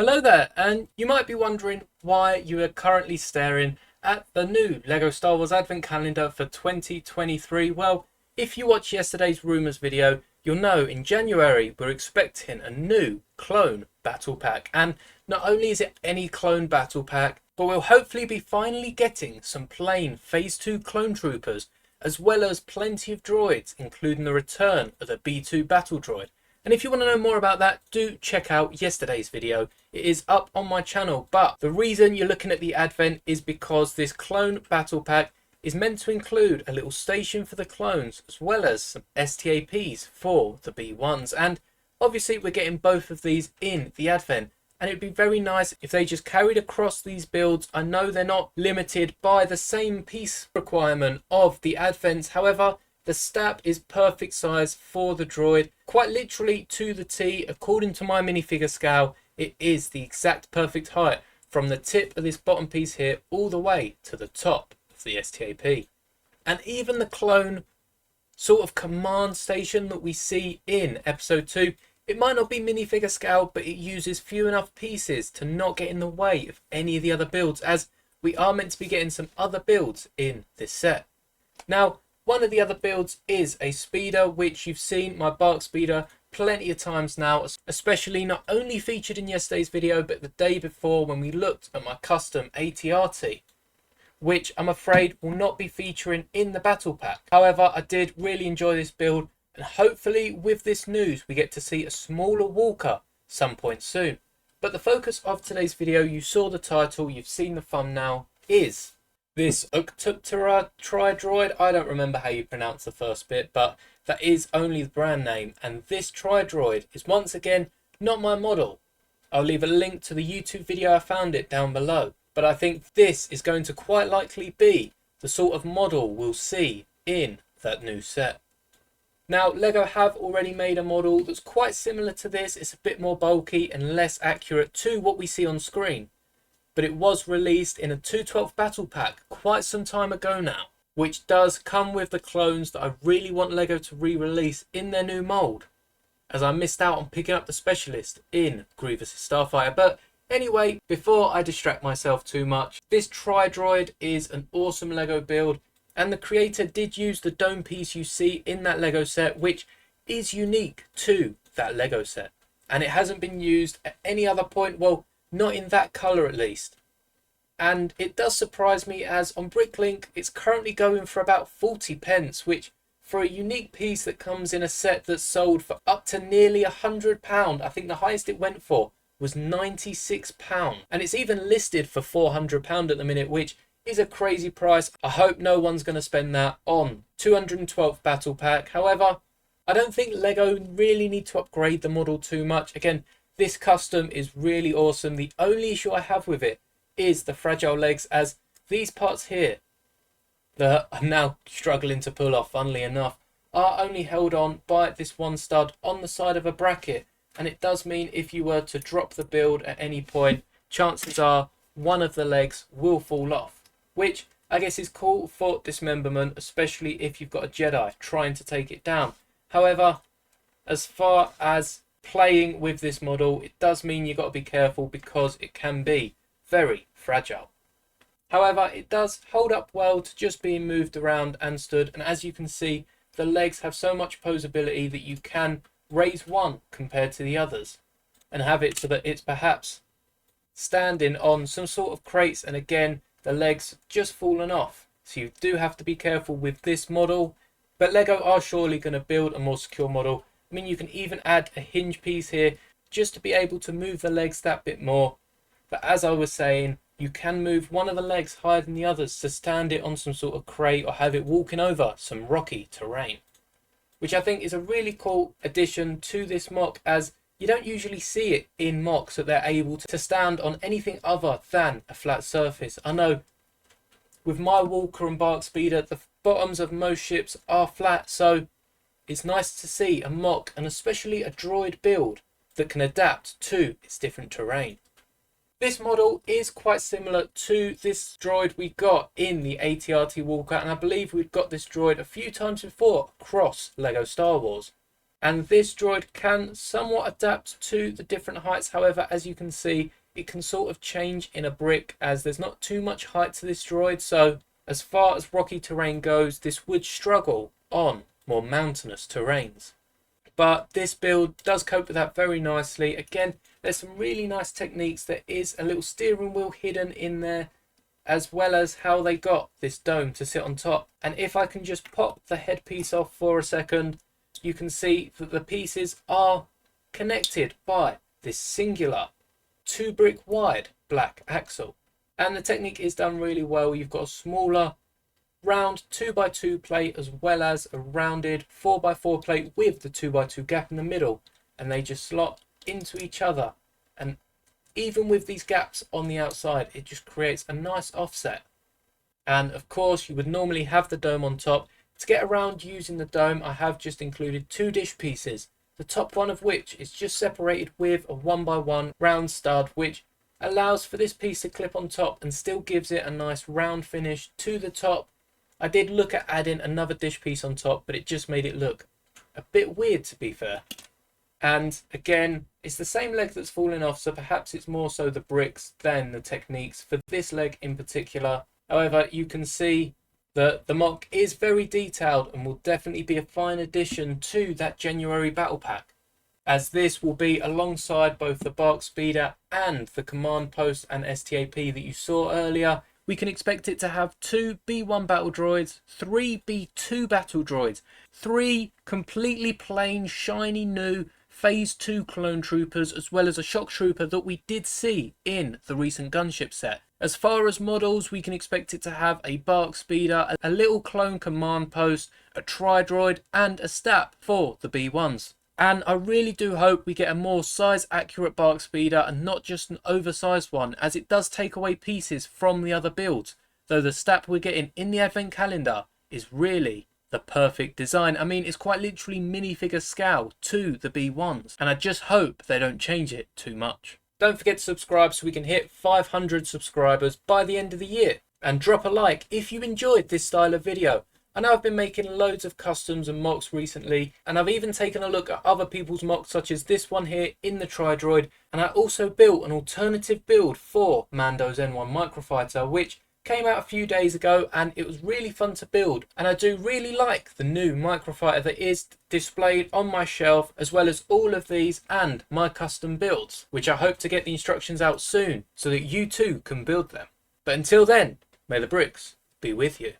Hello there, and you might be wondering why you are currently staring at the new LEGO Star Wars Advent Calendar for 2023. Well, if you watched yesterday's rumours video, you'll know in January we're expecting a new clone battle pack. And not only is it any clone battle pack, but we'll hopefully be finally getting some plain Phase 2 clone troopers, as well as plenty of droids, including the return of the B2 battle droid. And if you want to know more about that, do check out yesterday's video. It is up on my channel. But the reason you're looking at the Advent is because this clone battle pack is meant to include a little station for the clones, as well as some STAPs for the B1s. And obviously we're getting both of these in the Advent. And it'd be very nice if they just carried across these builds. I know they're not limited by the same piece requirement of the Advents. However, the stab is perfect size for the droid, quite literally to the T. According to my minifigure scale, it is the exact perfect height from the tip of this bottom piece here all the way to the top of the STAP. And even the clone sort of command station that we see in episode 2, it might not be minifigure scale, but it uses few enough pieces to not get in the way of any of the other builds, as we are meant to be getting some other builds in this set. Now, one of the other builds is a speeder, which you've seen my bark speeder plenty of times now, especially not only featured in yesterday's video, but the day before when we looked at my custom ATRT, which I'm afraid will not be featuring in the battle pack. However, I did really enjoy this build, and hopefully with this news we get to see a smaller walker some point soon. But the focus of today's video, you saw the title, you've seen the thumbnail, is this Tri-Droid. I don't remember how you pronounce the first bit, but that is only the brand name. And this Tri-Droid is once again not my model. I'll leave a link to the YouTube video I found it down below. But I think this is going to quite likely be the sort of model we'll see in that new set. Now, LEGO have already made a model that's quite similar to this. It's a bit more bulky and less accurate to what we see on screen. But it was released in a 212 battle pack quite some time ago now, which does come with the clones that I really want LEGO to re-release in their new mould, as I missed out on picking up the specialist in Grievous' Starfighter. But anyway, before I distract myself too much, this Tri-Droid is an awesome LEGO build, and the creator did use the dome piece you see in that LEGO set, which is unique to that LEGO set, and it hasn't been used at any other point, well, not in that colour at least. And it does surprise me, as on Bricklink it's currently going for about 40 pence, which for a unique piece that comes in a set that's sold for up to nearly £100, I think the highest it went for was £96, and it's even listed for £400 at the minute, which is a crazy price. I hope no one's going to spend that on 212th battle pack. However, I don't think LEGO really need to upgrade the model too much. Again, this custom is really awesome. The only issue I have with it is the fragile legs, as these parts here that I'm now struggling to pull off, funnily enough, are only held on by this one stud on the side of a bracket. And it does mean if you were to drop the build at any point, chances are one of the legs will fall off, which I guess is cool for dismemberment, especially if you've got a Jedi trying to take it down. However, as far as playing with this model, it does mean you've got to be careful, because it can be very fragile. However, it does hold up well to just being moved around and stood, and as you can see, the legs have so much posability that you can raise one compared to the others and have it so that it's perhaps standing on some sort of crates, and again the legs just fallen off. So you do have to be careful with this model, but LEGO are surely going to build a more secure model. I mean, you can even add a hinge piece here just to be able to move the legs that bit more. But as I was saying, you can move one of the legs higher than the others to stand it on some sort of crate or have it walking over some rocky terrain, which I think is a really cool addition to this mock, as you don't usually see it in mocks that they're able to stand on anything other than a flat surface. I know with my Walker and Bark Speeder, the bottoms of most ships are flat, so it's nice to see a mock, and especially a droid build, that can adapt to its different terrain. This model is quite similar to this droid we got in the ATRT Walker, and I believe we've got this droid a few times before across LEGO Star Wars. And this droid can somewhat adapt to the different heights. However, as you can see, it can sort of change in a brick as there's not too much height to this droid. So as far as rocky terrain goes, this would struggle on more mountainous terrains. But this build does cope with that very nicely. Again, there's some really nice techniques. There is a little steering wheel hidden in there, as well as how they got this dome to sit on top. And if I can just pop the headpiece off for a second, you can see that the pieces are connected by this singular 2 brick wide black axle. And the technique is done really well. You've got a smaller round 2x2 plate as well as a rounded 4x4 plate with the 2x2 gap in the middle, and they just slot into each other. And even with these gaps on the outside, it just creates a nice offset. And of course, you would normally have the dome on top. To get around using the dome, I have just included 2 dish pieces, the top one of which is just separated with a 1x1 round stud, which allows for this piece to clip on top and still gives it a nice round finish to the top. I did look at adding another dish piece on top, but it just made it look a bit weird, to be fair. And again, it's the same leg that's falling off, so perhaps it's more so the bricks than the techniques for this leg in particular. However, you can see that the MOC is very detailed and will definitely be a fine addition to that January battle pack, as this will be alongside both the Bark Speeder and the command post and STAP that you saw earlier. We can expect it to have 2 B1 battle droids, 3 B2 battle droids, 3 completely plain, shiny new Phase 2 clone troopers, as well as a shock trooper that we did see in the recent gunship set. As far as models, we can expect it to have a Bark Speeder, a little clone command post, a Tri-Droid and a STAP for the B1s. And I really do hope we get a more size accurate Bark Speeder and not just an oversized one, as it does take away pieces from the other builds, though the STAP we're getting in the advent calendar is really the perfect design. I mean, it's quite literally minifigure scale to the B1s, and I just hope they don't change it too much. Don't forget to subscribe so we can hit 500 subscribers by the end of the year, and drop a like if you enjoyed this style of video. I know I've been making loads of customs and mocks recently, and I've even taken a look at other people's mocks such as this one here in the TriDroid, and I also built an alternative build for Mando's N1 Microfighter, which came out a few days ago, and it was really fun to build. And I do really like the new microfighter that is displayed on my shelf, as well as all of these and my custom builds, which I hope to get the instructions out soon so that you too can build them. But until then, may the bricks be with you.